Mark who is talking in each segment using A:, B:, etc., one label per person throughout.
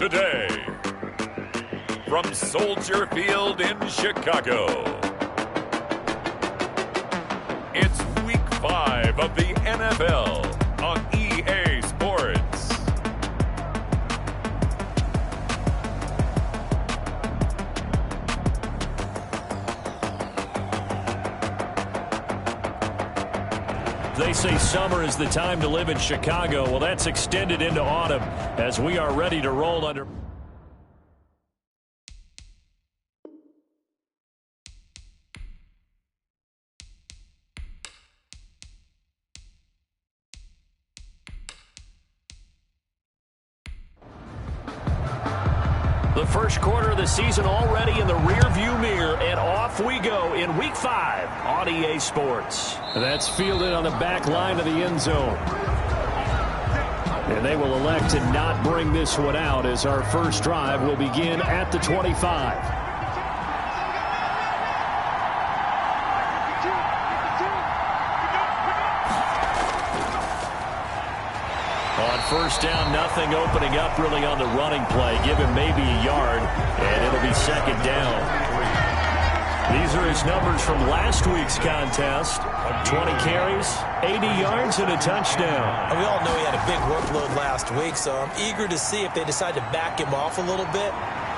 A: today. From Soldier Field in Chicago, it's Week 5 of the NFL on EA Sports.
B: They say summer is the time to live in Chicago. Well, that's extended into autumn as we are ready to roll under. The first quarter of the season already in the rearview mirror, and off we go in Week 5 on EA Sports. That's fielded on the back line of the end zone. And they will elect to not bring this one out as our first drive will begin at the 25. On first down, nothing opening up really on the running play. Give him maybe a yard, and it'll be second down. These are his numbers from last week's contest. 20 carries, 80 yards, and a touchdown.
C: And we all know he had a big workload last week, so I'm eager to see if they decide to back him off a little bit.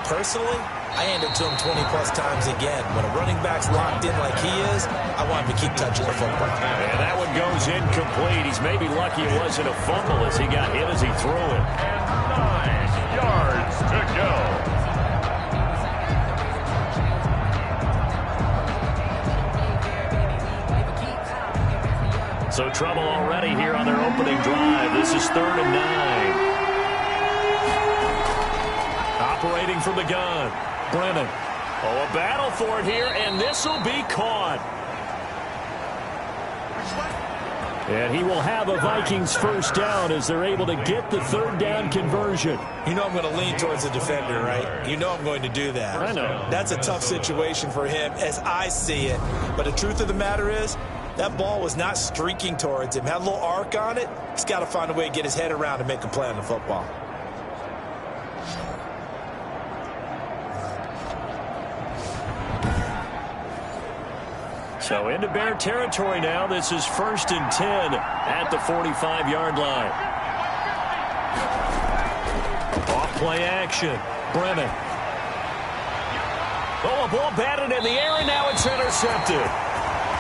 C: Personally, I hand it to him 20-plus times again. When a running back's locked in like he is, I want him to keep touching the football.
B: And that one goes incomplete. He's maybe lucky it wasn't a fumble as he got hit as he threw it.
A: And 9 yards to go.
B: So trouble already here on their opening drive. This is 3rd and 9. Operating from the gun, Brennan. Oh, a battle for it here, and this will be caught. And he will have a Vikings first down as they're able to get the 3rd down conversion.
C: You know I'm going to lean towards the defender, right? You know I'm going to do that.
B: I know.
C: That's a tough situation for him as I see it. But the truth of the matter is, that ball was not streaking towards him. Had a little arc on it. He's got to find a way to get his head around and make a play on the football.
B: So into Bear territory now. This is 1st and 10 at the 45-yard line. Off play action. Brennan. Oh, a ball batted in the air, and now it's intercepted.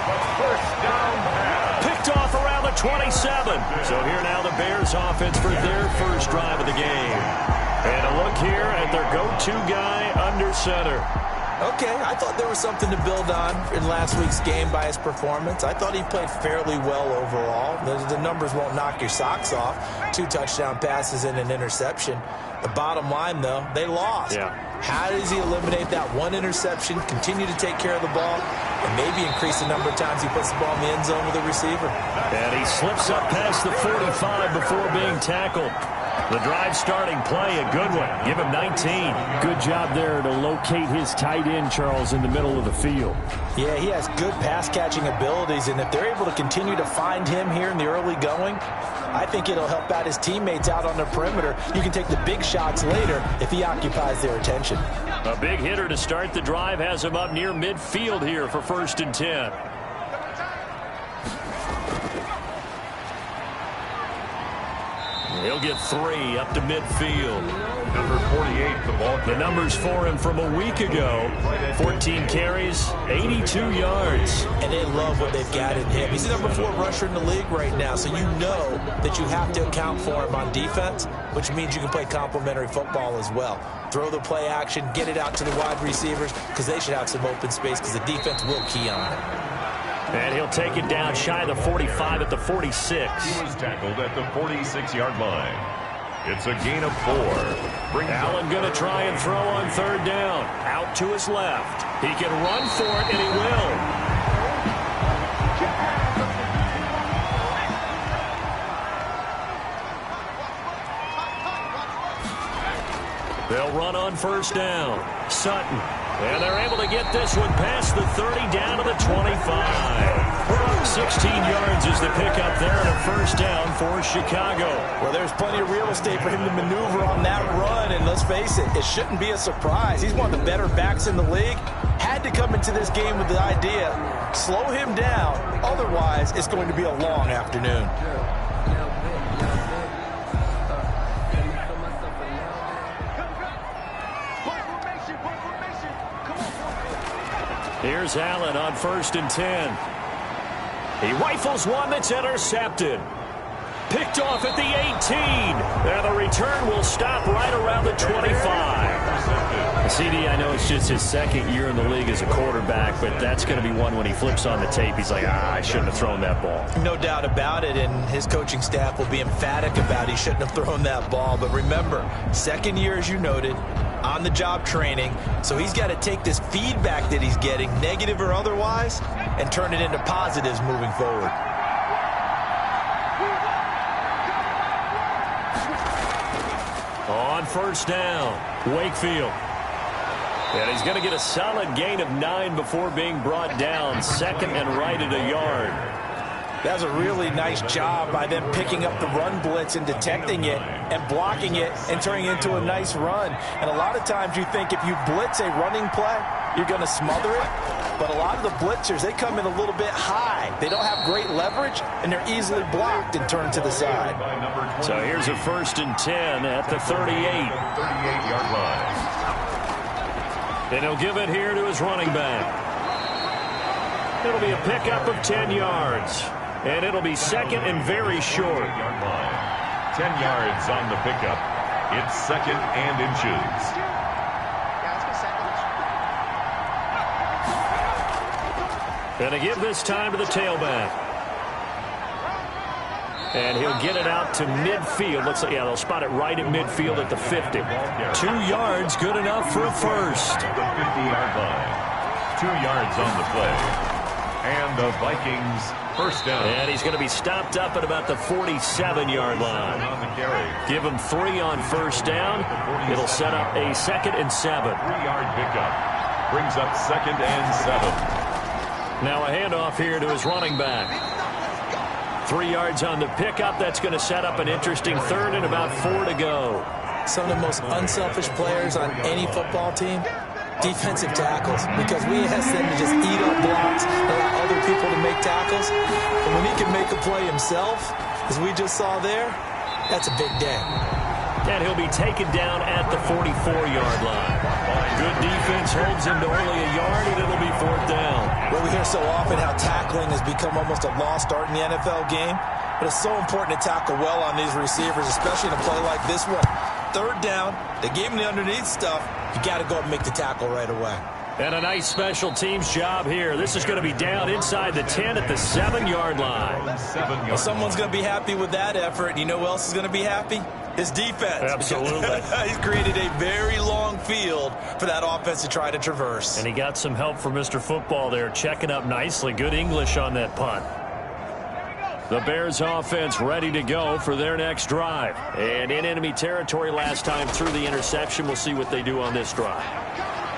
A: First down pass.
B: Picked off around the 27. So here now the Bears offense for their first drive of the game. And a look here at their go-to guy under center.
C: Okay, I thought there was something to build on in last week's game by his performance. I thought he played fairly well overall. The numbers won't knock your socks off. 2 touchdown passes and an interception. The bottom line, though, they lost.
B: Yeah.
C: How does he eliminate that one interception, continue to take care of the ball, and maybe increase the number of times he puts the ball in the end zone with a receiver?
B: And he slips up past the 45 before being tackled. The drive starting play, a good one. Give him 19. Good job there to locate his tight end, Charles, in the middle of the field.
C: Yeah, he has good pass-catching abilities, and if they're able to continue to find him here in the early going, I think it'll help out his teammates out on the perimeter. You can take the big shots later if he occupies their attention.
B: A big hitter to start the drive has him up near midfield here for 1st and 10. He'll get 3 up to midfield.
A: Number 48, the ball.
B: The numbers for him from a week ago. 14 carries, 82 yards.
C: And they love what they've got in him. He's the number 4 rusher in the league right now, so you know that you have to account for him on defense, which means you can play complementary football as well. Throw the play action, get it out to the wide receivers, because they should have some open space because the defense will key on it.
B: And he'll take it down shy of the 45 at the 46.
A: He was tackled at the 46-yard line. It's a gain of 4.
B: Allen going to try and throw on 3rd down. Out to his left. He can run for it, and he will. They'll run on 1st down. Sutton. And they're able to get this one past the 30 down to the 25. 16 yards is the pickup there and a first down for Chicago.
C: Well, there's plenty of real estate for him to maneuver on that run, and let's face it, it shouldn't be a surprise. He's one of the better backs in the league. Had to come into this game with the idea, slow him down, otherwise it's going to be a long afternoon.
B: Here's Allen on 1st and 10. He rifles one that's intercepted. Picked off at the 18. And the return will stop right around the 25. CD, I know it's just his second year in the league as a quarterback, but that's going to be one when he flips on the tape. He's like, I shouldn't have thrown that ball.
C: No doubt about it, and his coaching staff will be emphatic about he shouldn't have thrown that ball. But remember, second year, as you noted, on-the-job training, so he's got to take this feedback that he's getting, negative or otherwise, and turn it into positives moving forward.
B: On 1st down, Wakefield. And he's going to get a solid gain of 9 before being brought down. 2nd and right at a yard.
C: That was a really nice job by them picking up the run blitz and detecting it and blocking it and turning it into a nice run. And a lot of times you think if you blitz a running play, you're going to smother it. But a lot of the blitzers, they come in a little bit high. They don't have great leverage, and they're easily blocked and turned to the side.
B: So here's a 1st and 10 at the 38-yard line. And he'll give it here to his running back. It'll be a pickup of 10 yards. And it'll be 2nd and very short.
A: 10 yards on the pickup. It's 2nd and inches.
B: Gonna give this time to the tailback. And he'll get it out to midfield. Looks like, yeah, they'll spot it right at midfield at the 50. 2 yards, good enough for a first.
A: The 50-yard line. 2 yards on the play. And the Vikings first down.
B: And he's going to be stopped up at about the 47-yard line. Give him 3 on 1st down. It'll set up a 2nd and 7.
A: 3-yard pickup. Brings up 2nd and 7.
B: Now a handoff here to his running back. 3 yards on the pickup. That's going to set up an interesting 3rd and about 4 to go.
C: Some of the most unselfish players on any football team, defensive tackles, because we ask them to just eat up blocks, allow other people to make tackles. And when he can make a play himself, as we just saw there, that's a big day.
B: And he'll be taken down at the 44-yard line. Good defense holds him to only a yard, and it'll be 4th down.
C: Well, we hear so often how tackling has become almost a lost art in the NFL game, but it's so important to tackle well on these receivers, especially in a play like this one. 3rd down, they gave him the underneath stuff. You got to go up and make the tackle right away.
B: And a nice special teams job here. This is going to be down inside the 10 at the 7-yard line.
C: Well, someone's going to be happy with that effort. You know who else is going to be happy? His defense.
B: Absolutely.
C: He's created a very long field for that offense to try to traverse.
B: And he got some help from Mr. Football there, checking up nicely. Good English on that punt. The Bears offense ready to go for their next drive. And in enemy territory last time through the interception. We'll see what they do on this drive.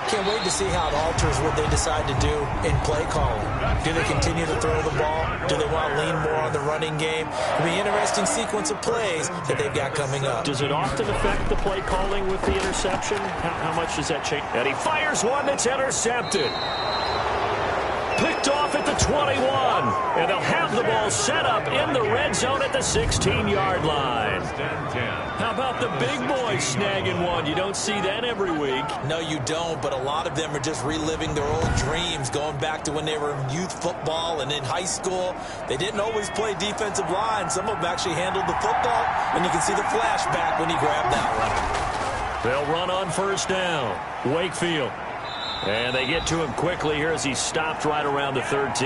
C: Can't wait to see how it alters what they decide to do in play calling. Do they continue to throw the ball? Do they want to lean more on the running game? It'll be an interesting sequence of plays that they've got coming up.
B: Does it often affect the play calling with the interception? How much does that change? And he fires one that's intercepted. Picked off at the 21. And they'll have the ball set up in the red zone at the 16-yard line. How about the big boys snagging one? You don't see that every week.
C: No, you don't, but a lot of them are just reliving their old dreams, going back to when they were in youth football and in high school. They didn't always play defensive line. Some of them actually handled the football, and you can see the flashback when he grabbed that one.
B: They'll run on 1st down. Wakefield. And they get to him quickly here as he's stopped right around the 13.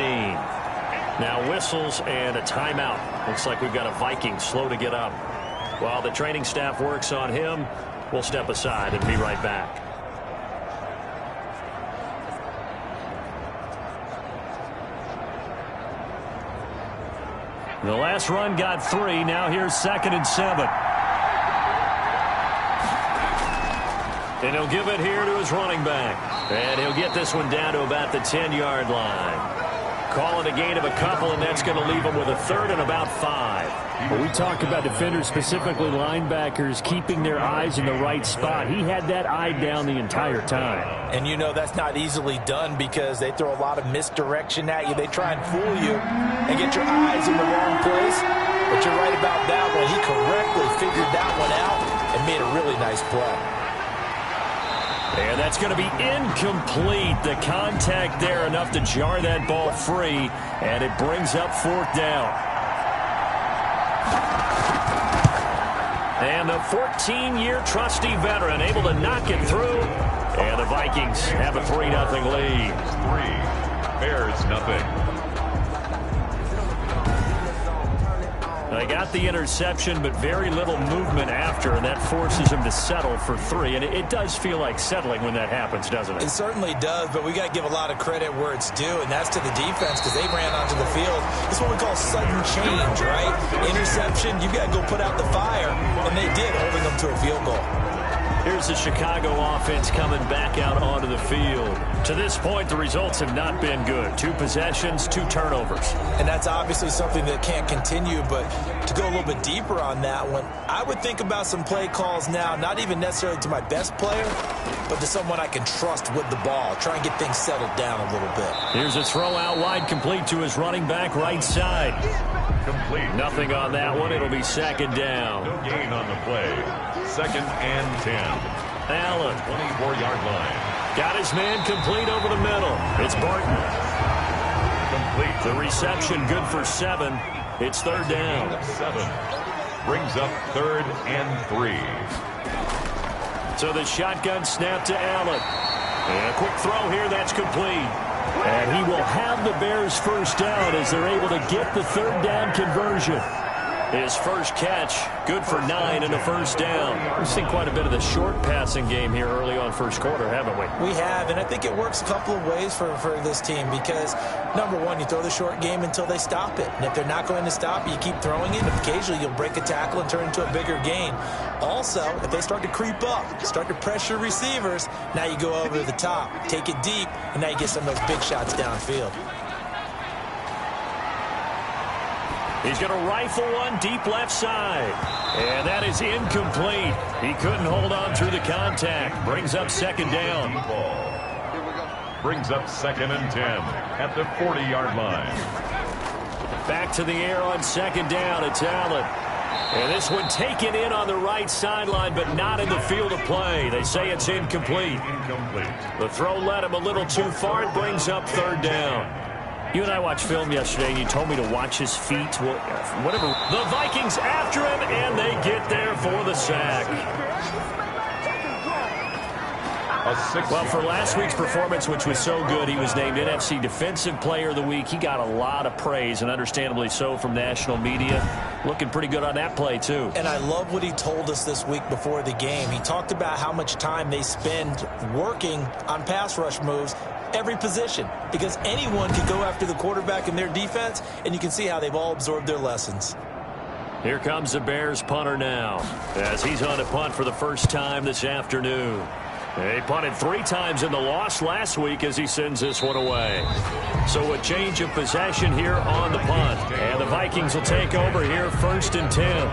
B: Now whistles and a timeout. Looks like we've got a Viking slow to get up. While the training staff works on him, we'll step aside and be right back. The last run got 3. Now here's 2nd and 7. And he'll give it here to his running back. And he'll get this one down to about the 10-yard line. call it a gain of a couple, and that's going to leave them with a third and about 5.
D: Well, we talk about defenders, specifically linebackers, keeping their eyes in the right spot. He had that eye down the entire time.
C: And you know that's not easily done because they throw a lot of misdirection at you. They try and fool you and get your eyes in the wrong place. But you're right about that one. He correctly figured that one out and made a really nice play.
B: And that's going to be incomplete. The contact there enough to jar that ball free, and it brings up 4th down. And the 14-year trusty veteran able to knock it through, and the Vikings have a 3-0 lead.
A: 3, Bears nothing.
B: They got the interception, but very little movement after, and that forces them to settle for 3. And it does feel like settling when that happens, doesn't it?
C: It certainly does, but we got to give a lot of credit where it's due, and that's to the defense because they ran onto the field. It's what we call sudden change, right? Interception, you got to go put out the fire, and they did, holding them to a field goal.
B: Here's the Chicago offense coming back out onto the field. To this point, the results have not been good. 2 possessions, 2 turnovers.
C: And that's obviously something that can't continue, but to go a little bit deeper on that one, I would think about some play calls now, not even necessarily to my best player, but to someone I can trust with the ball. Try and get things settled down a little bit.
B: Here's a throw out wide, complete to his running back right side.
A: Complete.
B: Nothing on that one. It'll be 2nd down.
A: No gain on the play. 2nd and 10.
B: Allen.
A: 24-yard line.
B: Got his man complete over the middle. It's Barton.
A: Complete.
B: The reception good for 7. It's 3rd down.
A: 7. Brings up 3rd and 3.
B: So the shotgun snap to Allen. And a quick throw here. That's complete. And he will have the Bears' 1st down as they're able to get the 3rd down conversion. His first catch, good for 9 and a 1st down. We've seen quite a bit of the short passing game here early on 1st quarter, haven't we?
C: We have, and I think it works a couple of ways for this team because, number one, you throw the short game until they stop it. And if they're not going to stop it, you keep throwing it. Occasionally, you'll break a tackle and turn into a bigger gain. Also, if they start to creep up, start to pressure receivers, now you go over the top, take it deep, and now you get some of those big shots downfield.
B: He's going to rifle one deep left side. And that is incomplete. He couldn't hold on through the contact. Brings up 2nd down.
A: Brings up 2nd and 10 at the 40-yard line.
B: Back to the air on 2nd down. It's Allen. And this one taken in on the right sideline, but not in the field of play. They say it's incomplete.
A: Incomplete.
B: The throw led him a little too far. It brings up 3rd down. You and I watched film yesterday, and you told me to watch his feet. Whatever. The Vikings after him, and they get there for the sack. Well, for last week's performance, which was so good, he was named NFC Defensive Player of the Week. He got a lot of praise, and understandably so, from national media. Looking pretty good on that play, too.
C: And I love what he told us this week before the game. He talked about how much time they spend working on pass rush moves, every position, because anyone can go after the quarterback in their defense, and you can see how they've all absorbed their lessons.
B: Here comes the Bears punter now, as he's on a punt for the first time this afternoon. He punted 3 times in the loss last week as he sends this one away. So a change of possession here on the punt. And the Vikings will take over here 1st and 10.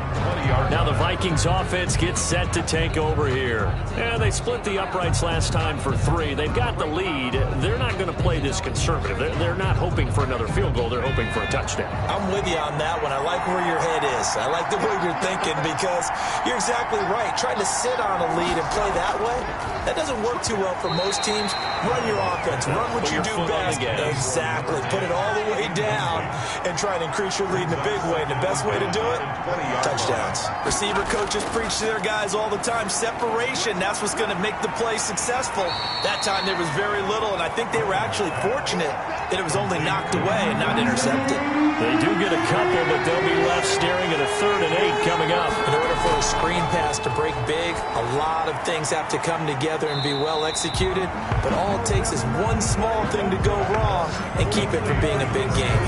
B: Now the Vikings offense gets set to take over here. And they split the uprights last time for 3. They've got the lead. They're not going to play this conservative. They're not hoping for another field goal. They're hoping for a touchdown.
C: I'm with you on that one. I like where your head is. I like the way you're thinking because you're exactly right. Trying to sit on a lead and play that way, that doesn't work too well for most teams. Run your offense. Run what you do best. Exactly. Put it all the way down and try to increase your lead in a big way. And the best way to do it, touchdowns. Receiver coaches preach to their guys all the time. Separation. That's what's going to make the play successful. That time there was very little, and I think they were actually fortunate that it was only knocked away and not intercepted.
B: They do get a couple, but they'll be left staring at a 3rd and 8 coming up.
C: In order for a screen pass to break big, a lot of things have to come together and be well executed, but all it takes is one small thing to go wrong and keep it from being a big game.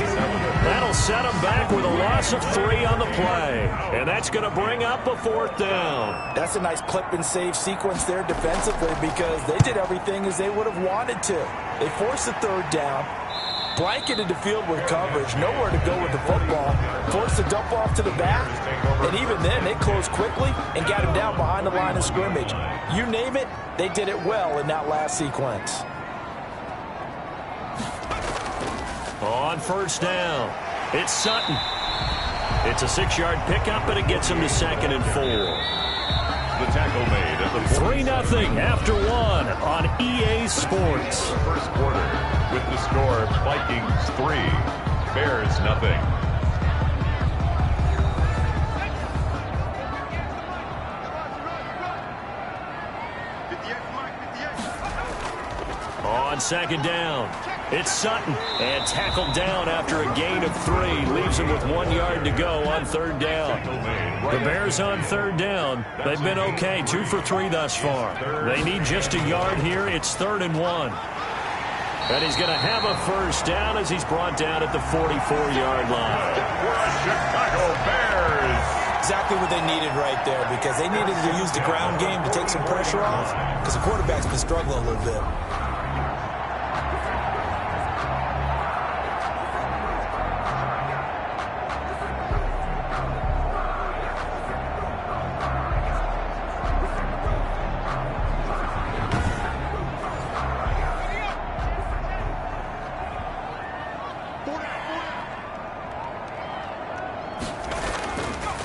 B: That'll set them back with a loss of 3 on the play, and that's going to bring up a 4th down.
C: That's a nice clip and save sequence there defensively because they did everything as they would have wanted to. They forced the 3rd down, blanketed the field with coverage, nowhere to go with the football, forced to dump off to the back, and even then they closed quickly and got him down behind the line of scrimmage. You name it, they did it well in that last sequence.
B: On first down, it's Sutton. It's a 6-yard pickup, and it gets him to 2nd and 4.
A: The tackle made at the
B: 3-0 after 1 on EA Sports.
A: first quarter with the score Vikings 3, Bears 0.
B: On 2nd down, it's Sutton, and tackled down after a gain of 3. Leaves him with 1 yard to go on 3rd down. The Bears on 3rd down. They've been okay, 2 for 3 thus far. They need just a yard here. It's 3rd and 1. And he's going to have a first down as he's brought down at the 44-yard line.
A: Chicago Bears.
C: Exactly what they needed right there, because they needed to use the ground game to take some pressure off, because the quarterback's been struggling a little bit.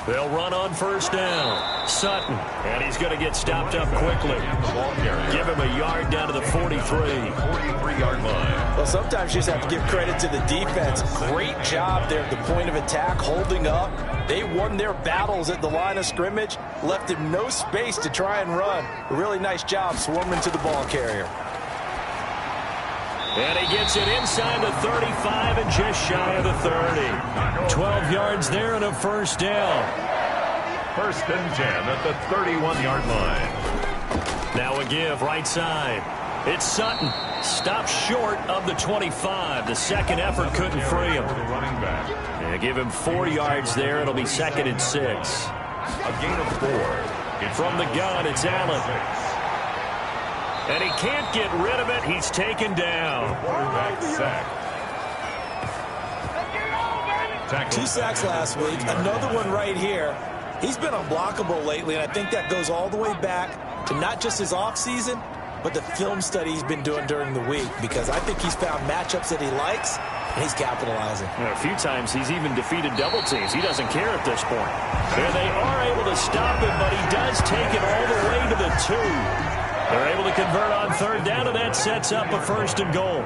B: They'll run on first down. Sutton, and he's going to get stopped up quickly. Give him a yard down to the
A: 43-yard line.
C: Well, sometimes you just have to give credit to the defense. Great job there at the point of attack, holding up. They won their battles at the line of scrimmage, left him no space to try and run. A really nice job swarming to the ball carrier.
B: And he gets it inside the 35 and just shy of the 30. 12 yards there and a first down.
A: 1st and 10 at the 31-yard line.
B: Now a give right side. It's Sutton. Stopped short of the 25. The second effort couldn't free him.
A: Running back.
B: They give him 4 yards there. It'll be 2nd and 6.
A: A gain of 4.
B: From the gun, it's Allen. And he can't get rid of it. He's taken down.
A: Quarterback sack.
C: 2 sacks last week. Another one right here. He's been unblockable lately, and I think that goes all the way back to not just his offseason, but the film study he's been doing during the week, because I think he's found matchups that he likes, and he's capitalizing.
D: A few times he's even defeated double teams. He doesn't care at this point.
B: And they are able to stop him, but he does take it all the way to the 2. They're able to convert on 3rd down, and that sets up a 1st and goal.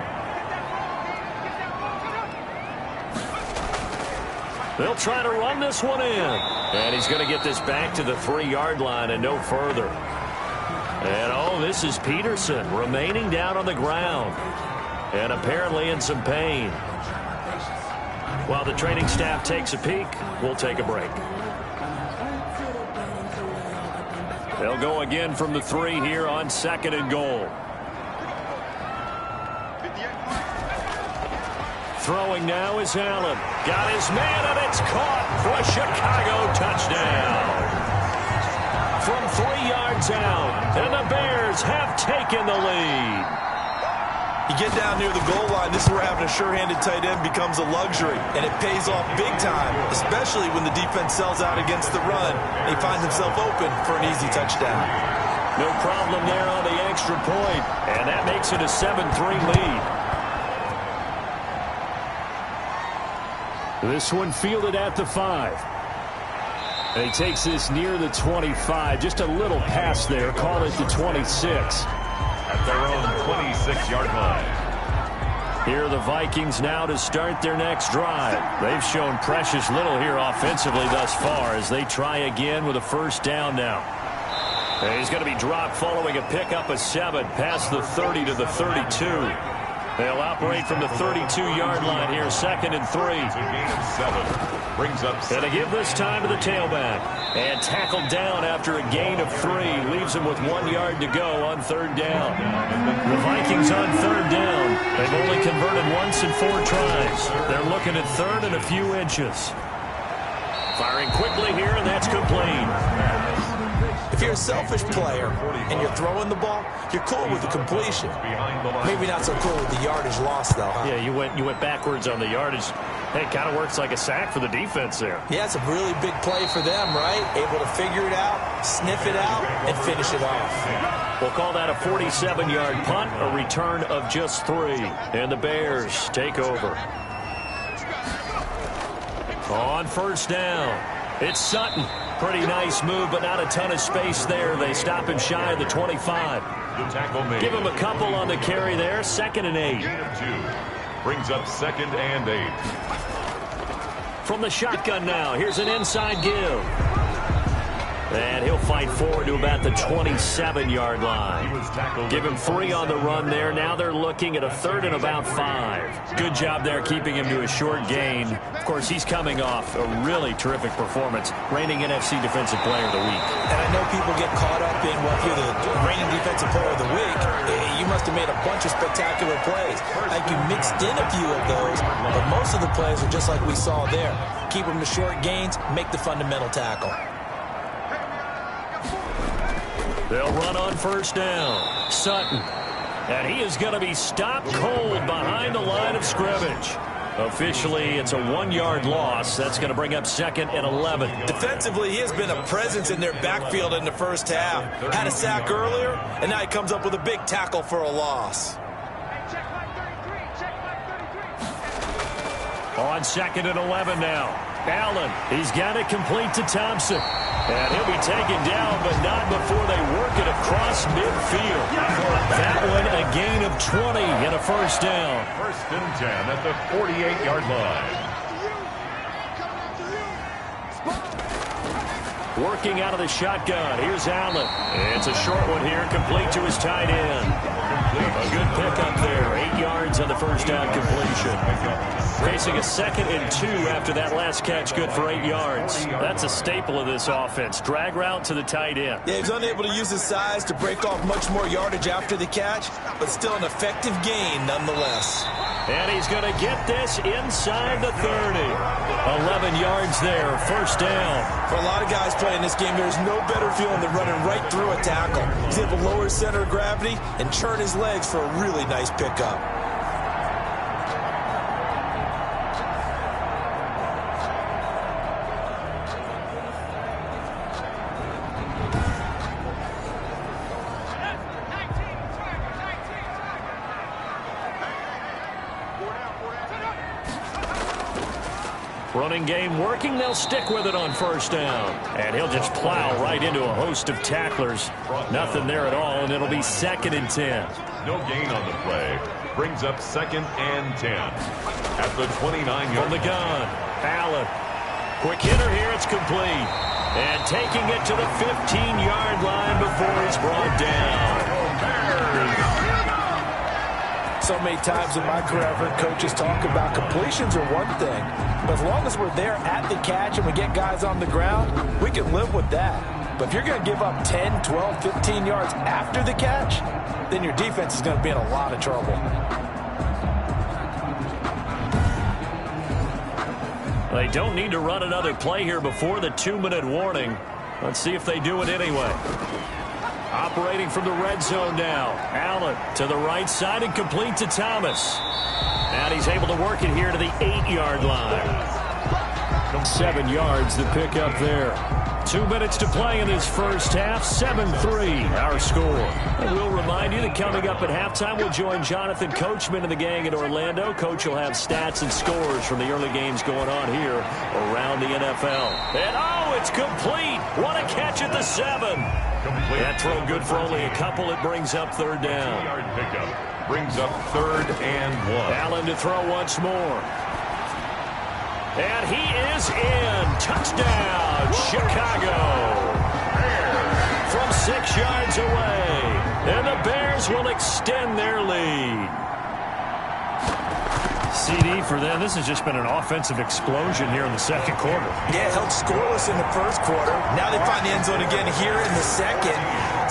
B: They'll try to run this one in. And he's going to get this back to the 3-yard line and no further. And, oh, this is Peterson remaining down on the ground and apparently in some pain. While the training staff takes a peek, we'll take a break. They'll go again from the 3 here on 2nd and goal. Throwing now is Allen. Got his man, and it's caught for a Chicago touchdown. From 3 yards out, and the Bears have taken the lead.
C: You get down near the goal line, this is where having a sure-handed tight end becomes a luxury, and it pays off big time, especially when the defense sells out against the run. He finds himself open for an easy touchdown.
B: No problem there on the extra point, and that makes it a 7-3 lead.
D: This one fielded at the 5. And he takes this near the 25. Just a little pass there. Call it the 26.
A: At their own 26-yard line.
B: Here are the Vikings now to start their next drive. They've shown precious little here offensively thus far as they try again with a first down now. And he's going to be dropped following a pickup of 7 past the 30 to the 32. They'll operate from the 32-yard line here, 2nd and 3.
A: It's a gain of 7. Brings up 7.
B: Going to give this time to the tailback. And tackled down after a gain of 3. Leaves him with 1 yard to go on 3rd down. The Vikings on 3rd down. They've only converted once in 4 tries. They're looking at 3rd and a few inches. Firing quickly here, and that's complete.
C: If you're a selfish player and you're throwing the ball, you're cool with the completion. Maybe not so cool with the yardage loss, though, huh?
B: Yeah, you went backwards on the yardage. Hey, it kind of works like a sack for the defense there.
C: Yeah, it's a really big play for them, right? Able to figure it out, sniff it out, and finish it off.
B: We'll call that a 47-yard punt, a return of just 3. And the Bears take over. On first down, it's Sutton. Pretty nice move, but not a ton of space there. They stop him shy of the 25.
A: The tackle made.
B: Give him a couple on the carry there. 2nd and 8.
A: Gain of 2. Brings up 2nd and 8.
B: From the shotgun now, here's an inside give. And he'll fight forward to about the 27-yard line. Give him 3 on the run there. Now they're looking at a 3rd and about 5. Good job there keeping him to a short gain. Of course, he's coming off a really terrific performance. Reigning NFC Defensive Player of the Week.
C: And I know people get caught up in, well, if you're the reigning Defensive Player of the Week, you must have made a bunch of spectacular plays. Like you mixed in a few of those, but most of the plays are just like we saw there. Keep them to short gains, make the fundamental tackle.
B: They'll run on first down. Sutton. And he is going to be stopped cold behind the line of scrimmage. Officially, it's a 1-yard loss. That's going to bring up 2nd and 11.
C: Defensively, he has been a presence in their backfield in the first half. Had a sack earlier, and now he comes up with a big tackle for a loss.
B: On 2nd and 11 now. Allen, he's got it complete to Thompson. And he'll be taken down, but not before they work it across midfield. That one, a gain of 20 and a first down.
A: 1st and 10 at the 48-yard line.
B: Working out of the shotgun. Here's Allen. It's a short one here, complete to his tight end. A good pickup there. 8 yards on the first down completion. Facing a 2nd and 2 after that last catch, good for 8 yards. That's a staple of this offense. Drag route to the tight end.
C: Yeah, he's unable to use his size to break off much more yardage after the catch, but still an effective gain nonetheless.
B: And he's going to get this inside the 30. 11 yards there, first down.
C: For a lot of guys playing this game, there's no better feeling than running right through a tackle. He's able to lower his center of gravity and turn his legs for a really nice pickup.
B: Running game working. They'll stick with it on first down. And he'll just plow right into a host of tacklers. Nothing there at all, and it'll be 2nd and 10.
A: No gain on the play. Brings up 2nd and 10. At the 29-yard
B: From the gun, Allen. Quick hitter here. It's complete. And taking it to the 15-yard line before he's brought down.
C: So many times in my career, I've heard coaches talk about completions are one thing, but as long as we're there at the catch and we get guys on the ground, we can live with that. But if you're going to give up 10, 12, 15 yards after the catch, then your defense is going to be in a lot of trouble.
B: They don't need to run another play here before the 2-minute warning. Let's see if they do it anyway. Operating from the red zone now. Allen to the right side and complete to Thomas. And he's able to work it here to the 8-yard line. 7 yards the pick up there. 2 minutes to play in this first half. 7-3 our score. And we'll remind you that coming up at halftime, we'll join Jonathan Coachman and the gang in Orlando. Coach will have stats and scores from the early games going on here around the NFL. And it's complete. What a catch at the 7.
A: Complete.
B: That throw good for only a couple. It brings up 3rd down.
A: 2-yard pickup. Brings up 3rd and 1.
B: Allen to throw once more. And he is in. Touchdown, Chicago. From 6 yards away. And the Bears will extend their lead. CD for them. This has just been an offensive explosion here in the second quarter.
C: Yeah, held scoreless in the first quarter. Now they find the end zone again here in the second.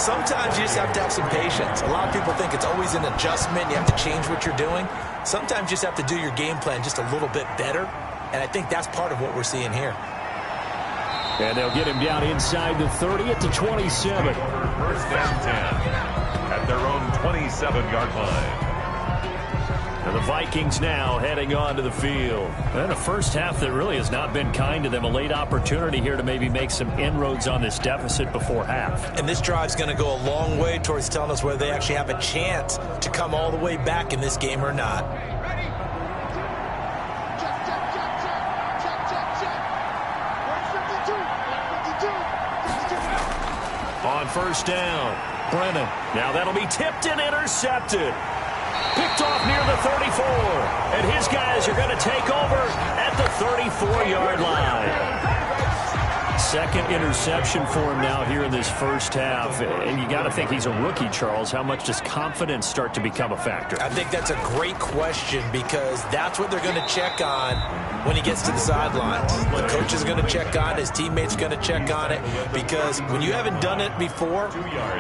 C: Sometimes you just have to have some patience. A lot of people think it's always an adjustment. You have to change what you're doing. Sometimes you just have to do your game plan just a little bit better. And I think that's part of what we're seeing here.
D: And they'll get him down inside the 30 at the 27.
A: First and 10 at their own 27-yard line.
B: And the Vikings now heading onto the field. And a first half that really has not been kind to them. A late opportunity here to maybe make some inroads on this deficit before half.
C: And this drive's going to go a long way towards telling us whether they actually have a chance to come all the way back in this game or not.
B: On first down, Brennan. Now that'll be tipped and intercepted. Picked off near the 34. And his guys are going to take over at the 34-yard line. Second interception for him now here in this first half. And you got to think he's a rookie, Charles. How much does confidence start to become a factor?
C: I think that's a great question because that's what they're going to check on when he gets to the sidelines. The coach is going to check on it. His teammates are going to check on it because when you haven't done it before,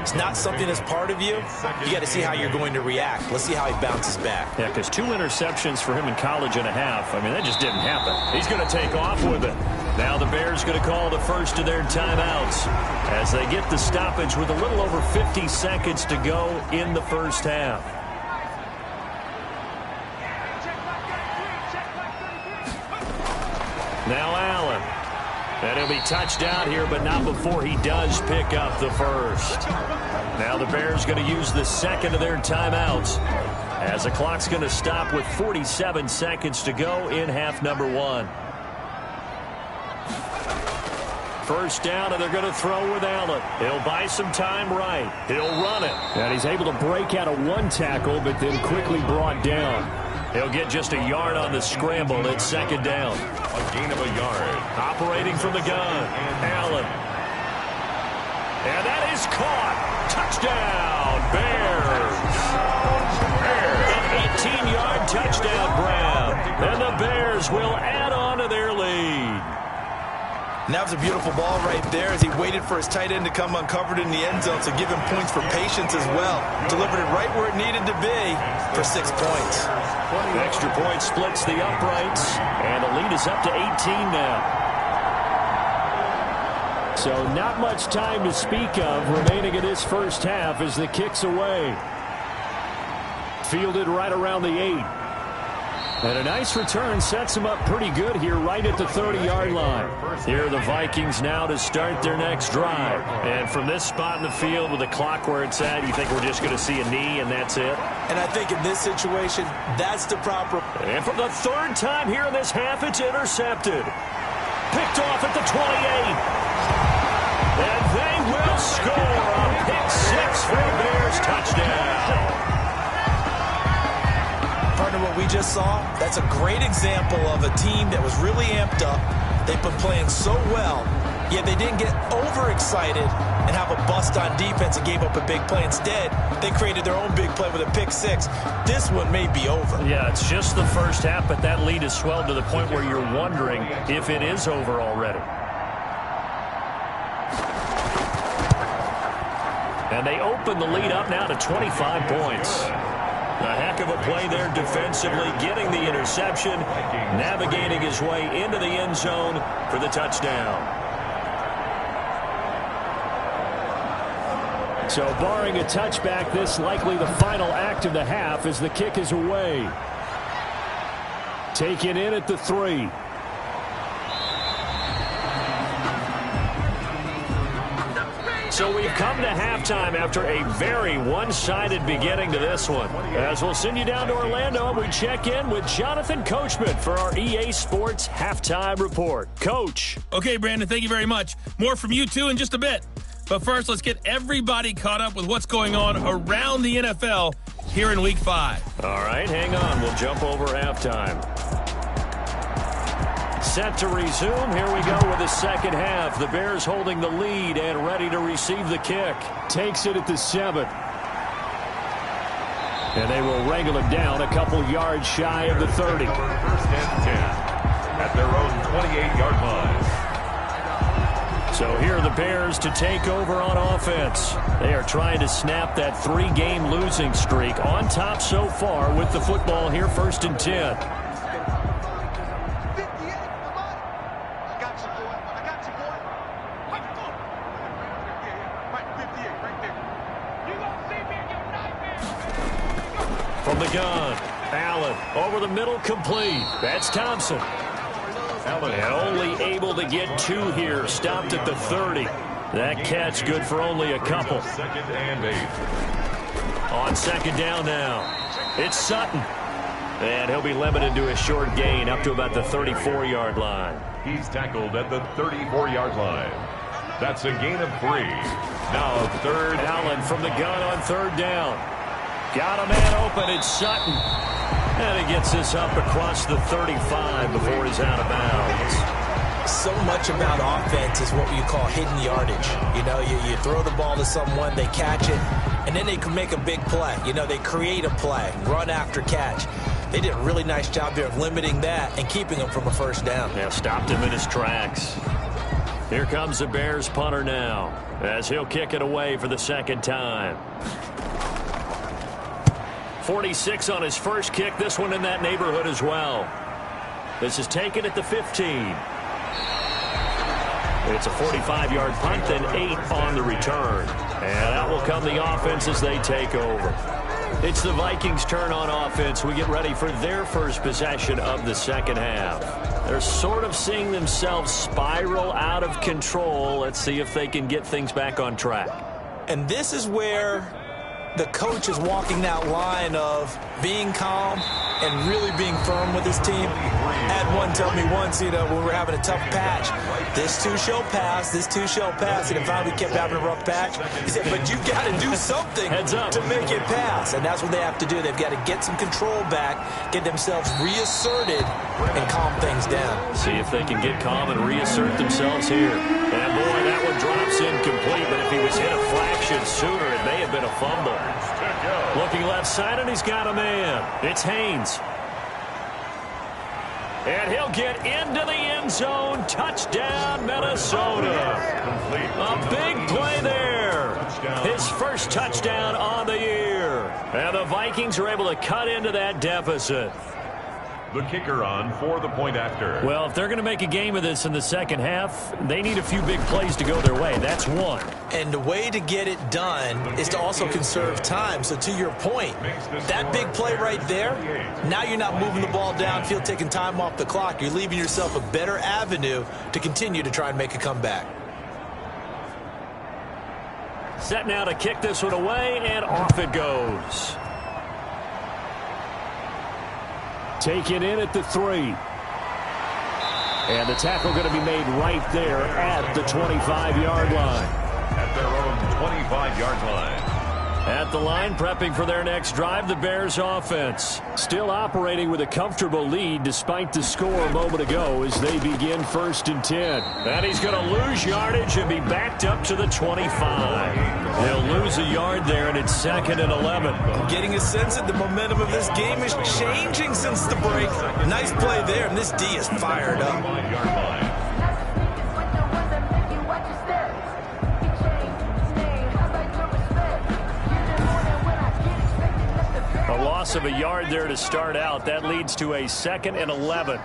C: it's not something that's part of you. You got to see how you're going to react. Let's see how he bounces back.
B: Yeah, because 2 interceptions for him in college and a half. I mean, that just didn't happen. He's going to take off with it. Now the Bears going to call the first of their timeouts as they get the stoppage with a little over 50 seconds to go in the first half. Now Allen. And he'll be touched out here, but not before he does pick up the first. Now the Bears going to use the second of their timeouts as the clock's going to stop with 47 seconds to go in half number 1. First down, and they're going to throw with Allen. He'll buy some time right. He'll run it.
D: And he's able to break out of one tackle, but then quickly brought down.
B: He'll get just a yard on the scramble at second down.
A: A gain of a yard.
B: Operating from the gun, Allen. And that is caught. Touchdown, Bears. An 18-yard touchdown grab. And the Bears will add on to their lead.
C: And that was a beautiful ball right there as he waited for his tight end to come uncovered in the end zone, so give him points for patience as well. Delivered it right where it needed to be for 6 points.
B: The extra point splits the uprights, and the lead is up to 18 now.
D: So not much time to speak of remaining in this first half as the kick's away. Fielded right around the 8. And a nice return sets him up pretty good here right at the 30-yard line.
B: Here are the Vikings now to start their next drive. And from this spot in the field with the clock where it's at, you think we're just going to see a knee and that's it?
C: And I think in this situation, that's the proper.
B: And for the third time here in this half, it's intercepted. Picked off at the 28. And they will score a pick 6 for a Bears touchdown.
C: Partner, what we just saw, that's a great example of a team that was really amped up. They've been playing so well, yet they didn't get overexcited and have a bust on defense and gave up a big play. Instead, they created their own big play with a pick 6. This one may be over.
B: Yeah, it's just the first half, but that lead has swelled to the point where you're wondering if it is over already. And they open the lead up now to 25 points. A heck of a play there defensively, getting the interception, navigating his way into the end zone for the touchdown.
D: So barring a touchback, this likely the final act of the half as the kick is away. Taken in at the 3.
B: So we've come to halftime after a very one-sided beginning to this one. As we'll send you down to Orlando, we check in with Jonathan Coachman for our EA Sports Halftime Report. Coach.
E: Okay, Brandon, thank you very much. More from you, too, in just a bit. But first, let's get everybody caught up with what's going on around the NFL here in Week 5.
B: All right, hang on. We'll jump over halftime. Set to resume. Here we go with the second half. The Bears holding the lead and ready to receive the kick.
D: Takes it at the 7. And they will wrangle it down a couple yards shy of the 30.
A: First and 10 at their own 28-yard line.
B: So here are the Bears to take over on offense. They are trying to snap that 3-game losing streak. On top so far with the football here, first and 10. From the gun, Allen over the middle, complete. That's Thompson. Allen and only able to get 2 here. Stopped at the 30. That catch good for only a couple.
A: Second and 8.
B: On second down now, it's Sutton. And he'll be limited to a short gain up to about the 34-yard line.
A: He's tackled at the 34-yard line. That's a gain of 3. Now third.
B: Allen from the gun on third down. Got a man open. It's Sutton. And he gets this up across the 35 before he's out of bounds.
C: So much about offense is what you call hidden yardage. You know, you throw the ball to someone, they catch it, and then they can make a big play. You know, they create a play, run after catch. They did a really nice job there of limiting that and keeping him from a first down.
B: Yeah, stopped him in his tracks. Here comes the Bears punter now as he'll kick it away for the second time. 46 on his first kick. This one in that neighborhood as well. This is taken at the 15. It's a 45-yard punt, then 8 on the return. And out will come the offense as they take over. It's the Vikings' turn on offense. We get ready for their first possession of the second half. They're sort of seeing themselves spiral out of control. Let's see if they can get things back on track.
C: And this is where the coach is walking that line of being calm and really being firm with his team. I had one tell me once, you know, when we were having a tough patch, this too shall pass, this too shall pass. And if we kept having a rough patch, he said, but you got to do something to make it pass. And that's what they have to do. They've got to get some control back, get themselves reasserted, and calm things down.
B: See if they can get calm and reassert themselves here. And boy, that one drops incomplete, but if he was hit a fraction sooner, it may have been a fumble. Looking left side, and he's got a man. It's Haynes. And he'll get into the end zone. Touchdown, Minnesota. A big play there. His first touchdown on the year. And the Vikings are able to cut into that deficit.
A: The kicker on for the point after.
B: Well, if they're going to make a game of this in the second half, they need a few big plays to go their way. That's one.
C: And the way to get it done is to also conserve time. So to your point, that big play right there, now you're not moving the ball downfield, taking time off the clock. You're leaving yourself a better avenue to continue to try and make a comeback.
B: Set now to kick this one away, and off it goes.
D: Taken in at the 3. And the tackle going to be made right there at the 25-yard line.
A: At their own 25-yard line.
B: At the line, prepping for their next drive, the Bears offense.
D: Still operating with a comfortable lead despite the score a moment ago as they begin 1st and 10.
B: And he's going to lose yardage and be backed up to the 25. He'll lose a yard there, and it's 2nd and 11.
C: I'm getting a sense that the momentum of this game is changing since the break. Nice play there, and this D is fired up.
B: A loss of a yard there to start out. That leads to a 2nd and 11.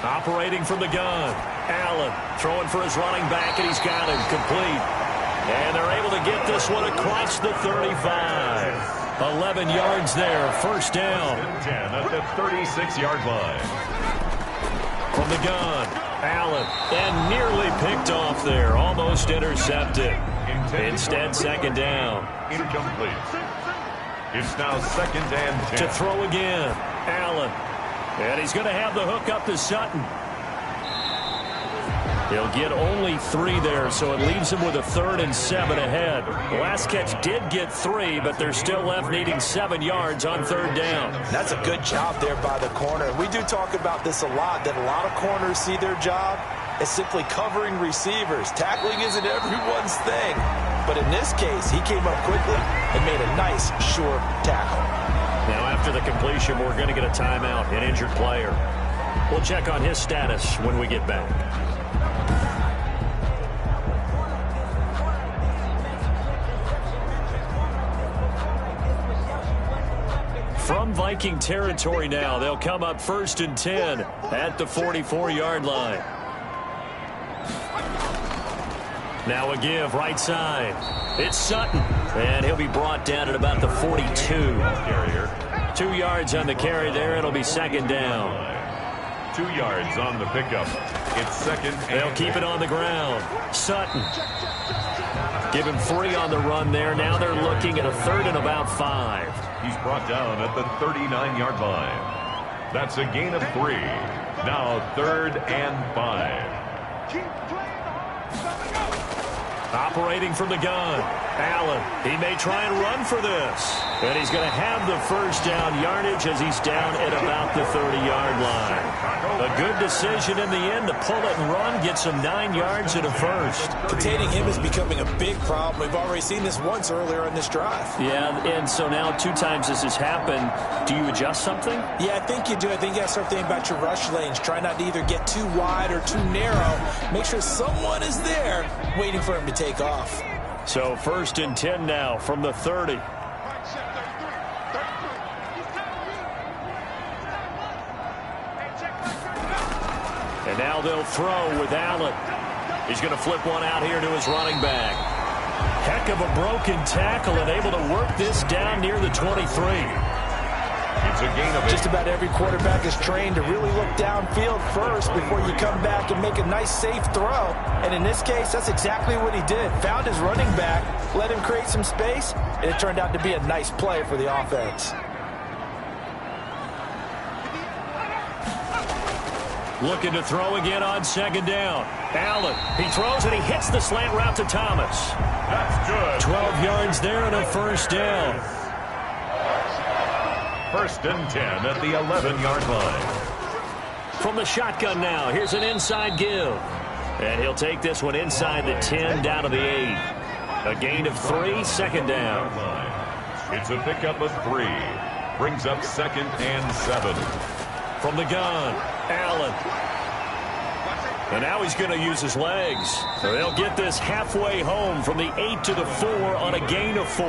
B: Operating from the gun. Allen throwing for his running back, and he's got him complete. And they're able to get this one across the 35. 11 yards there, first down.
A: 10 at the 36-yard line.
B: From the gun, Allen, and nearly picked off there, almost intercepted. Instead, second down.
A: Incomplete. It's now 2nd and 10.
B: To throw again, Allen. And he's going to have the hook up to Sutton. He'll get only 3 there, so it leaves him with a 3rd and 7 ahead. The last catch did get 3, but they're still left needing 7 yards on 3rd down.
C: That's a good job there by the corner. We do talk about this a lot, that a lot of corners see their job as simply covering receivers. Tackling isn't everyone's thing. But in this case, he came up quickly and made a nice, short tackle.
B: Now, after the completion, we're going to get a timeout, an injured player. We'll check on his status when we get back. From Viking territory now, they'll come up 1st and 10 at the 44-yard line. Now a give right side. It's Sutton. And he'll be brought down at about the 42.
A: Carrier.
B: 2 yards on the carry there. It'll be second down.
A: 2 yards on the pickup. It's second.
B: They'll keep it on the ground. Sutton. Give him 3 on the run there. Now they're looking at a 3rd and about 5.
A: He's brought down at the 39-yard line. That's a gain of 3. Now 3rd and 5.
B: Operating from the gun. Allen. He may try and run for this. And he's going to have the first down yardage as he's down at about the 30-yard line. A good decision in the end to pull it and run. Gets him 9 yards and a first.
C: Containing him is becoming a big problem. We've already seen this once earlier in this drive.
B: Yeah, and so now 2 times this has happened. Do you adjust something?
C: Yeah, I think you do. I think you got to start thinking about your rush lanes. Try not to either get too wide or too narrow. Make sure someone is there waiting for him to take off.
B: So 1st and 10 now from the 30. And now they'll throw with Allen. He's going to flip one out here to his running back. Heck of a broken tackle and able to work this down near the 23.
A: It's a gain of 8.
C: Just about every quarterback is trained to really look downfield first before you come back and make a nice, safe throw. And in this case, that's exactly what he did. Found his running back, let him create some space, and it turned out to be a nice play for the offense.
B: Looking to throw again on 2nd down. Allen, he throws and he hits the slant route to Thomas.
A: That's good.
B: 12 yards there and a first down.
A: 1st and 10 at the 11-yard line.
B: From the shotgun now, here's an inside give. And he'll take this one inside the 10 down to the 8. A gain of 3, 2nd down.
A: It's a pickup of 3. Brings up 2nd and 7.
B: From the gun, Allen. And now he's going to use his legs. So they'll get this halfway home from the 8 to the 4 on a gain of 4.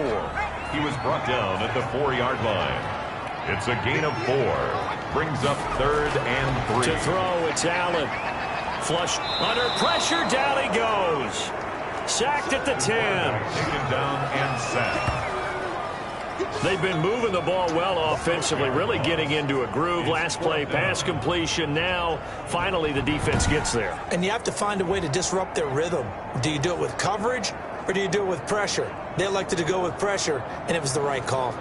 A: He was brought down at the 4-yard line. It's a gain of 4. Brings up 3rd and 3.
B: To throw, it's Allen. Flush under pressure, down he goes. Sacked at the 10.
A: Taken down and sacked.
B: They've been moving the ball well offensively, really getting into a groove. Last play, pass completion. Now, finally, the defense gets there.
C: And you have to find a way to disrupt their rhythm. Do you do it with coverage or do you do it with pressure? They elected to go with pressure, and it was the right call.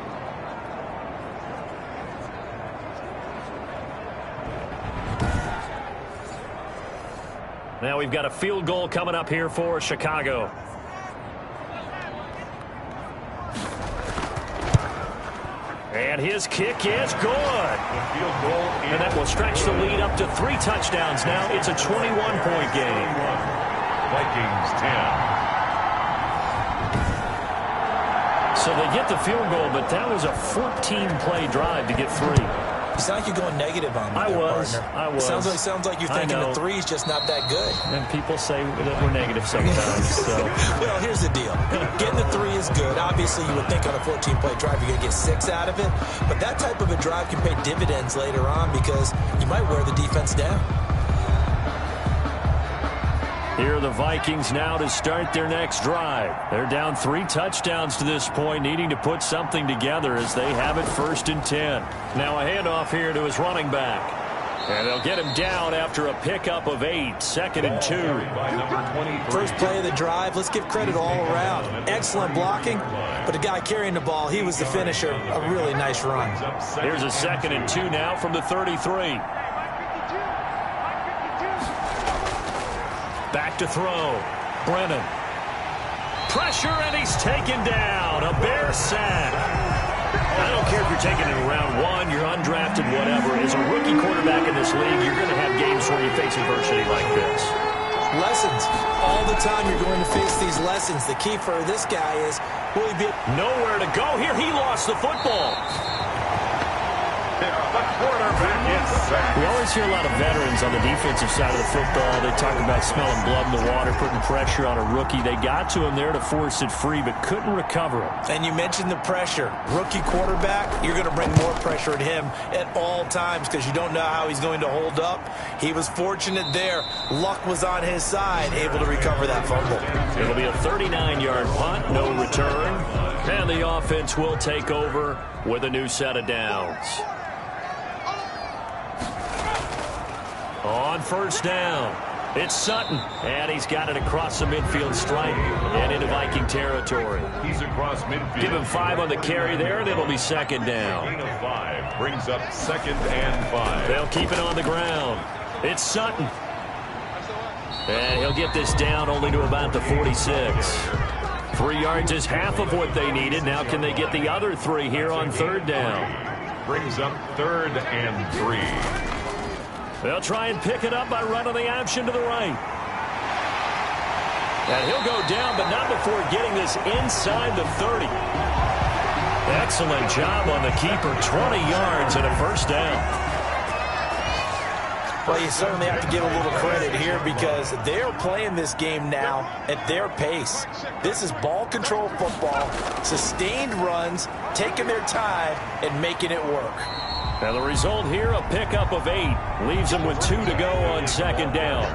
B: Now we've got a field goal coming up here for Chicago. And his kick is good.
A: The field goal
B: And that will stretch the lead up to 3 touchdowns now. It's a 21-point game.
A: Vikings 10.
B: So they get the field goal, but that was a 14-play drive to get 3.
C: You sound like you're going negative on me.
B: I was.
C: Sounds like you're thinking the 3 is just not that good.
B: And people say that we're negative sometimes. So.
C: Well, here's the deal. Getting the 3 is good. Obviously, you would think on a 14-play drive you're going to get 6 out of it. But that type of a drive can pay dividends later on because you might wear the defense down.
B: Here are the Vikings now to start their next drive. They're down 3 touchdowns to this point, needing to put something together as they have it 1st and 10. Now a handoff here to his running back. And they'll get him down after a pickup of 8, 2nd and 2.
C: First play of the drive, let's give credit all around. Excellent blocking, but the guy carrying the ball, he was the finisher. A really nice run.
B: Here's a 2nd and 2 now from the 33. Back to throw. Brennan. Pressure, and he's taken down. A Bear sack. I don't care if you're taking it in round 1, you're undrafted, whatever. As a rookie quarterback in this league, you're going to have games where you face adversity like this.
C: Lessons. All the time you're going to face these lessons. The key for this guy is, will he be...
B: Nowhere to go here. He lost the football.
A: The quarterback is sacked.
B: We always hear a lot of veterans on the defensive side of the football. They talk about smelling blood in the water, putting pressure on a rookie. They got to him there to force it free, but couldn't recover it.
C: And you mentioned the pressure. Rookie quarterback, you're going to bring more pressure at him at all times because you don't know how he's going to hold up. He was fortunate there. Luck was on his side, able to recover that fumble.
B: It'll be a 39-yard punt, no return. And the offense will take over with a new set of downs. On first down, it's Sutton, and he's got it across the midfield stripe and into Viking territory.
A: He's across midfield.
B: Give him 5 on the carry there, and it'll be second down.
A: Gain of 5 brings up 2nd and 5.
B: They'll keep it on the ground. It's Sutton. And he'll get this down only to about the 46. 3 yards is half of what they needed. Now can they get the other 3 here on third down?
A: Brings up 3rd and 3.
B: They'll try and pick it up by running the option to the right. And he'll go down, but not before getting this inside the 30. Excellent job on the keeper. 20 yards and a first down.
C: Well, you certainly have to give a little credit here because they're playing this game now at their pace. This is ball control football, sustained runs, taking their time and making it work.
B: Now the result here, a pickup of 8. Leaves them with 2 to go on second down.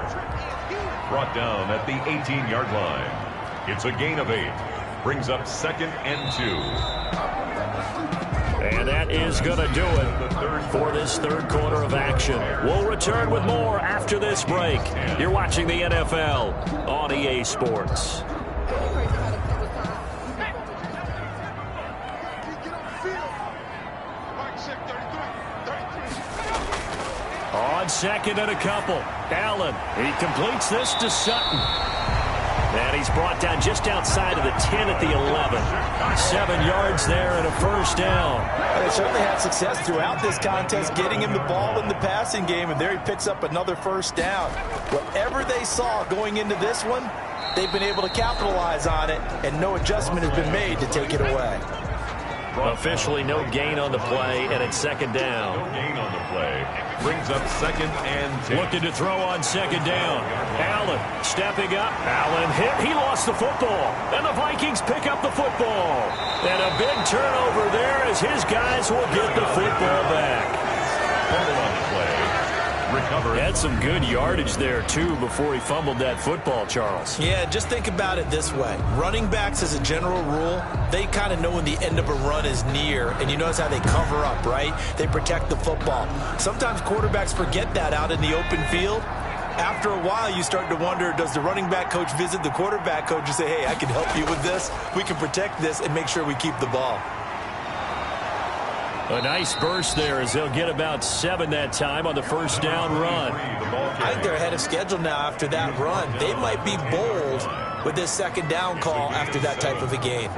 A: Brought down at the 18-yard line. It's a gain of 8. Brings up 2nd and 2.
B: And that is going to do it for this third quarter of action. We'll return with more after this break. You're watching the NFL on EA Sports. On second and a couple, Allen, he completes this to Sutton. And he's brought down just outside of the 10 at the 11. 7 yards there and a first down.
C: And they certainly had success throughout this contest, getting him the ball in the passing game, and there he picks up another first down. Whatever they saw going into this one, they've been able to capitalize on it, and no adjustment has been made to take it away.
B: Officially no gain on the play, and it's second down.
A: No gain on the play. Brings up 2nd and 10.
B: Looking to throw on second down. Allen stepping up. Allen hit. He lost the football. And the Vikings pick up the football. And a big turnover there as his guys will get the football back.
A: Fumble on the play. Recovered.
B: Had some good yardage there, too, before he fumbled that football, Charles.
C: Yeah, just think about it this way. Running backs, as a general rule, they kind of know when the end of a run is near, and you notice how they cover up, right? They protect the football. Sometimes quarterbacks forget that out in the open field. After a while, you start to wonder, does the running back coach visit the quarterback coach and say, hey, I can help you with this. We can protect this and make sure we keep the ball.
B: A nice burst there as they'll get about 7 that time on the first down run.
C: I think they're ahead of schedule now after that run. They might be bold with this second down call after that type of a gain.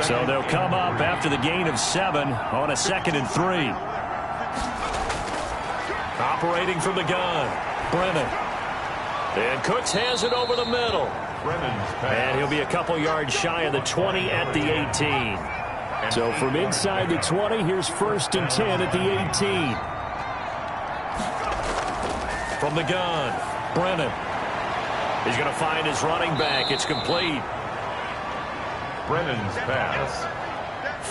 B: So they'll come up after the gain of 7 on a 2nd and 3. Operating from the gun, Brennan. And Cooks has it over the middle. And he'll be a couple yards shy of the 20 at the 18. So from inside the 20, here's 1st and 10 at the 18. From the gun, Brennan. He's going to find his running back. It's complete.
A: Brennan's pass.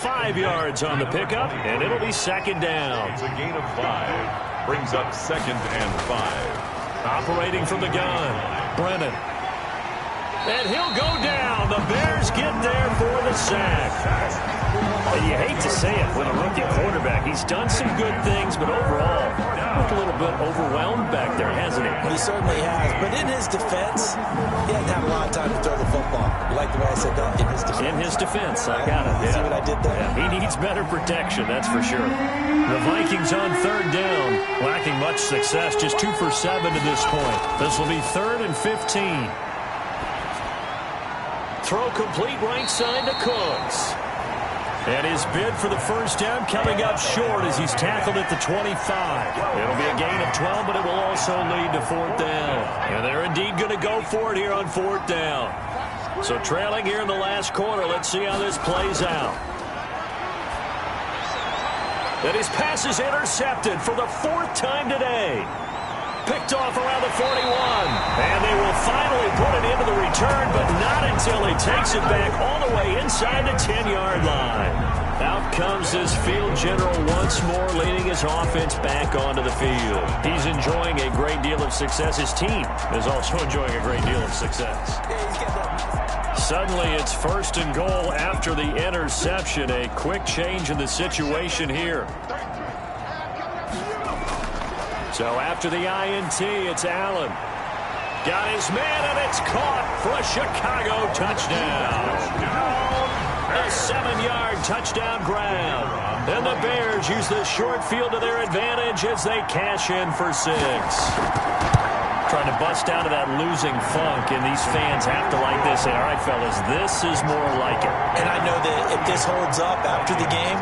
B: 5 yards on the pickup, and it'll be second down.
A: It's a gain of 5. Brings up 2nd and 5.
B: Operating from the gun, Brennan. And he'll go down. The Bears get there for the sack. And you hate to say it with a rookie quarterback. He's done some good things, but overall, looked a little bit overwhelmed back there, hasn't he?
C: He certainly has. But in his defense, he hasn't had a lot of time to throw the football. You like the way I said that? In his defense.
B: In his defense, I got it.
C: See what I did there?
B: Yeah, he needs better protection, that's for sure. The Vikings on third down, lacking much success, just 2 for 7 to this point. This will be 3rd and 15. Throw complete right side to Cooks. And his bid for the first down coming up short as he's tackled at the 25. It'll be a gain of 12, but it will also lead to 4th down. And they're indeed going to go for it here on 4th down. So trailing here in the last quarter, let's see how this plays out. And his pass is intercepted for the 4th time today. Picked off around the 41. And they will finally put it into the return, but not until he takes it back all the way inside the 10-yard line. Out comes this field general once more, leading his offense back onto the field. He's enjoying a great deal of success. His team is also enjoying a great deal of success. Suddenly, it's 1st and goal after the interception. A quick change in the situation here. So after the INT, it's Allen. Got his man, and it's caught for a Chicago touchdown. A 7-yard touchdown grab. And the Bears use the short field to their advantage as they cash in for 6. Trying to bust out of that losing funk, and these fans have to like this. Say, all right, fellas, this is more like it.
C: And I know that if this holds up after the game,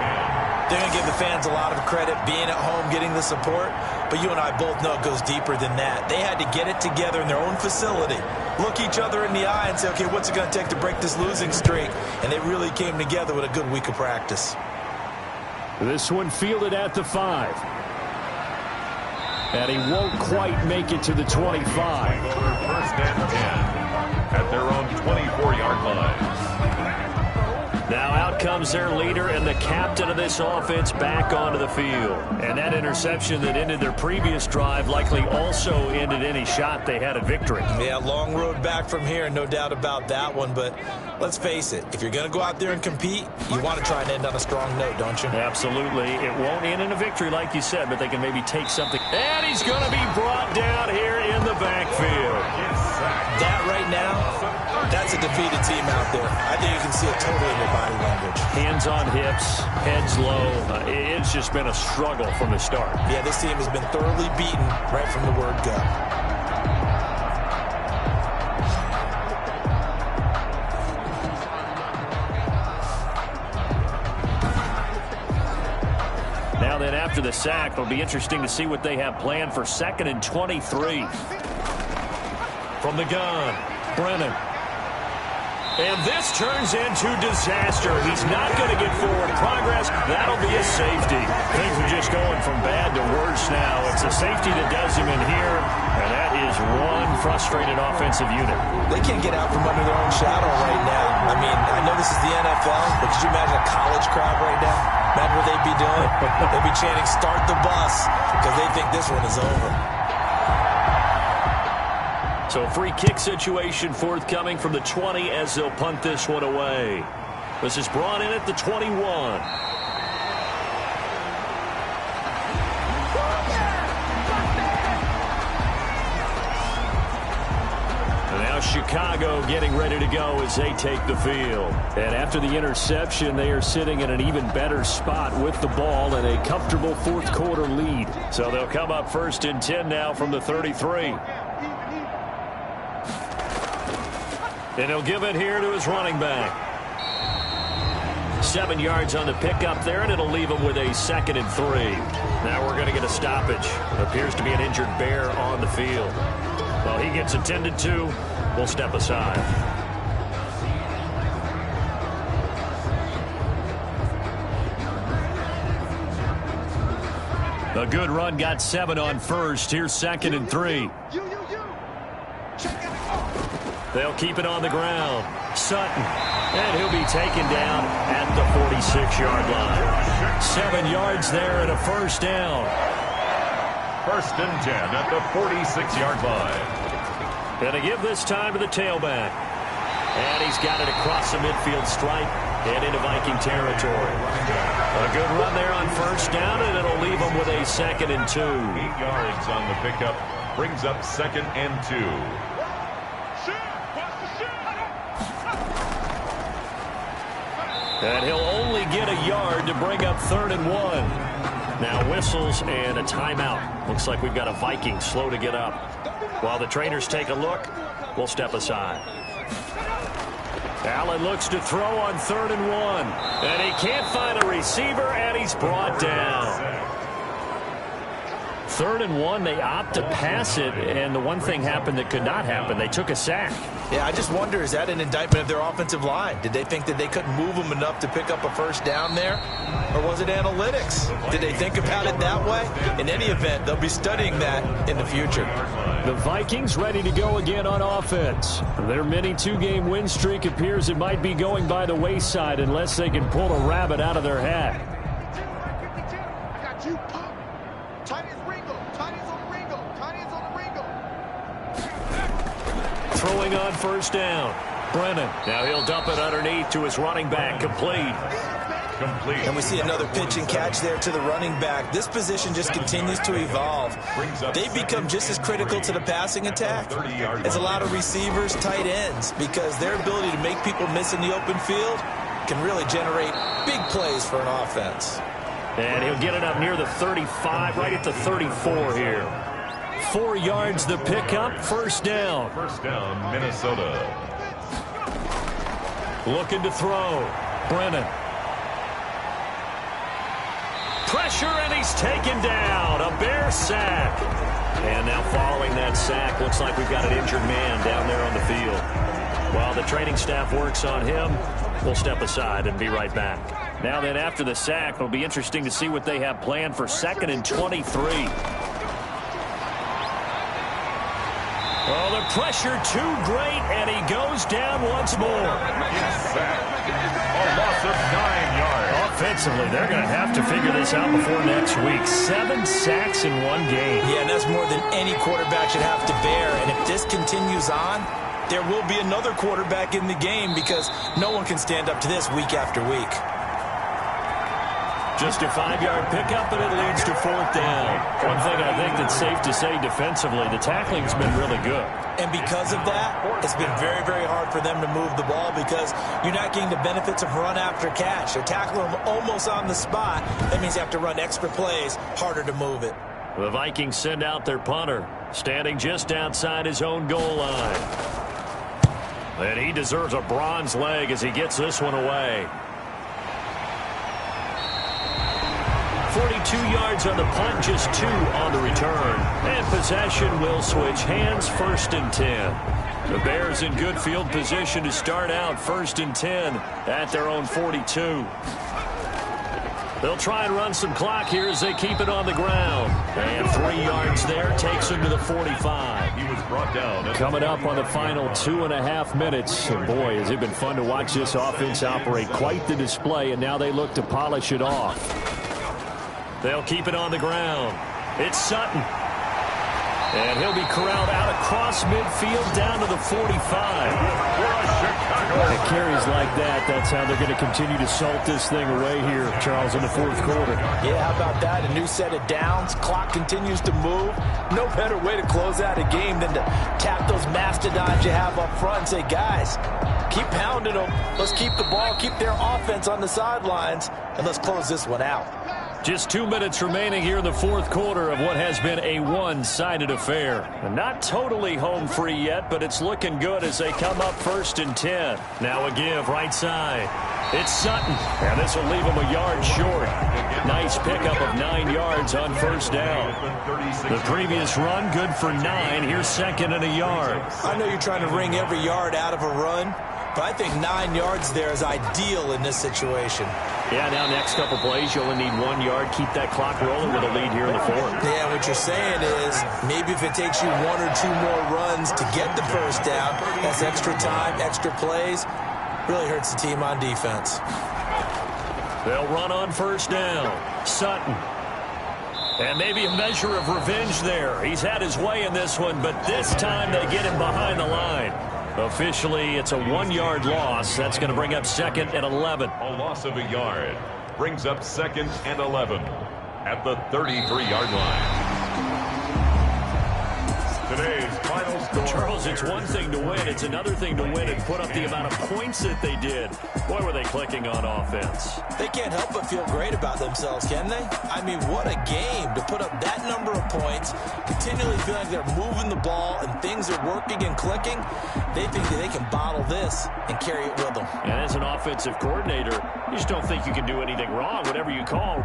C: they're going to give the fans a lot of credit being at home, getting the support. But you and I both know it goes deeper than that. They had to get it together in their own facility, look each other in the eye and say, okay, what's it going to take to break this losing streak? And they really came together with a good week of practice.
D: This one fielded at the 5. And he won't quite make it to the 25.
A: 1st and 10 at their own 24-yard line.
B: Now out comes their leader and the captain of this offense back onto the field. And that interception that ended their previous drive likely also ended any shot they had at victory.
C: Yeah, long road back from here, no doubt about that one. But let's face it, if you're going to go out there and compete, you want to try and end on a strong note, don't you?
B: Absolutely. It won't end in a victory like you said, but they can maybe take something. And he's going to be brought down here in the backfield.
C: That right now, that's a defeated team out there. I think you can see it totally in their body language.
B: Hands on hips, heads low. It's just been a struggle from the start.
C: Yeah, this team has been thoroughly beaten right from the word go.
B: Now then, after the sack, it'll be interesting to see what they have planned for 2nd and 23. From the gun, Brennan. And this turns into disaster. He's not going to get forward progress. That'll be a safety. Things are just going from bad to worse now. It's a safety that does him in here, and that is one frustrated offensive unit.
C: They can't get out from under their own shadow right now. I mean, I know this is the NFL, but could you imagine a college crowd right now? Imagine what they'd be doing. They'd be chanting, "Start the bus," because they think this one is over.
B: So free kick situation forthcoming from the 20 as they'll punt this one away. This is brought in at the 21. And now Chicago getting ready to go as they take the field. And after the interception, they are sitting in an even better spot with the ball and a comfortable 4th quarter lead. So they'll come up 1st and 10 now from the 33. And he'll give it here to his running back. 7 yards on the pickup there, and it'll leave him with a 2nd and 3. Now we're going to get a stoppage. It appears to be an injured Bear on the field. While he gets attended to, we'll step aside. A good run, got 7 on 1st. Here's 2nd and 3. They'll keep it on the ground. Sutton. And he'll be taken down at the 46-yard line. 7 yards there and a 1st down.
A: 1st and 10 at the 46-yard line.
B: Going to give this time to the tailback. And he's got it across the midfield stripe and into Viking territory. A good run there on 1st down, and it'll leave him with a 2nd and 2.
A: 8 yards on the pickup. Brings up 2nd and 2.
B: And he'll only get a yard to bring up 3rd and 1. Now whistles and a timeout. Looks like we've got a Viking slow to get up. While the trainers take a look, we'll step aside. Allen looks to throw on 3rd and 1. And he can't find a receiver, and he's brought down. 3rd and 1, they opt to pass it, and the one thing happened that could not happen. They took a sack.
C: Yeah, I just wonder, is that an indictment of their offensive line? Did they think that they couldn't move them enough to pick up a first down there? Or was it analytics? Did they think about it that way? In any event, they'll be studying that in the future.
D: The Vikings ready to go again on offense. Their mini 2-game win streak appears it might be going by the wayside unless they can pull a rabbit out of their hat.
B: Throwing on first down. Brennan. Now he'll dump it underneath to his running back. Complete.
C: And we see another pitch and catch there to the running back. This position just continues to evolve. They've become just as critical to the passing attack as a lot of receivers, tight ends, because their ability to make people miss in the open field can really generate big plays for an offense.
B: And he'll get it up near the 35, right at the 34 here.
D: 4 yards the pickup, first down.
A: First down, Minnesota.
D: Looking to throw. Brennan.
B: Pressure, and he's taken down. A Bear sack. And now following that sack, looks like we've got an injured man down there on the field. While the training staff works on him, we'll step aside and be right back.
D: Now then, after the sack, it'll be interesting to see what they have planned for 2nd and 23.
B: Oh, the pressure too great, and he goes down once more.
A: A loss of 9 yards.
D: Offensively, they're going to have to figure this out before next week. 7 sacks in 1 game.
C: Yeah, and that's more than any quarterback should have to bear. And if this continues on, there will be another quarterback in the game because no one can stand up to this week after week.
D: Just a 5-yard pickup, and it leads to 4th down. One thing I think that's safe to say defensively, the tackling's been really good.
C: And because of that, it's been very, very hard for them to move the ball because you're not getting the benefits of run after catch. They're tackling them almost on the spot. That means you have to run extra plays, harder to move it.
D: The Vikings send out their punter, standing just outside his own goal line. And he deserves a bronze leg as he gets this one away. 42 yards on the punt, just 2 on the return. And possession will switch hands, 1st and 10. The Bears in good field position to start out 1st and 10 at their own 42. They'll try and run some clock here as they keep it on the ground. And 3 yards there takes him to the 45.
A: He was brought down.
D: Coming up on the final 2.5 minutes. And boy, has it been fun to watch this offense operate. Quite the display, and now they look to polish it off.
B: They'll keep it on the ground. It's Sutton. And he'll be corralled out across midfield down to the 45.
D: It carries like that. That's how they're going to continue to salt this thing away here, Charles, in the 4th quarter.
C: Yeah, how about that? A new set of downs. Clock continues to move. No better way to close out a game than to tap those mastodons you have up front and say, guys, keep pounding them. Let's keep the ball, keep their offense on the sidelines, and let's close this one out.
D: Just 2 minutes remaining here in the 4th quarter of what has been a one-sided affair.
B: Not totally home free yet, but it's looking good as they come up 1st and 10. Now a give right side. It's Sutton, and this will leave him a yard short. Nice pickup of 9 yards on 1st down.
D: The previous run good for 9. Here's 2nd and a yard.
C: I know you're trying to wring every yard out of a run, but I think 9 yards there is ideal in this situation.
B: Yeah, now next couple plays, you only need 1 yard. Keep that clock rolling with a lead here in the 4th.
C: Yeah, what you're saying is maybe if it takes you 1 or 2 more runs to get the first down, that's extra time, extra plays, really hurts the team on defense.
B: They'll run on 1st down. Sutton. And maybe a measure of revenge there. He's had his way in this one, but this time they get him behind the line. Officially, it's a 1-yard loss. That's going to bring up 2nd and 11.
A: A loss of a yard brings up 2nd and 11 at the 33-yard line. Today's final score.
B: Charles, it's one thing to win. It's another thing to win and put up the amount of points that they did. Boy, were they clicking on offense.
C: They can't help but feel great about themselves, can they? I mean, what a game to put up that number of points, continually feel like they're moving the ball and things are working and clicking. They think that they can bottle this and carry it with them.
B: And as an offensive coordinator, you just don't think you can do anything wrong. Whatever you call,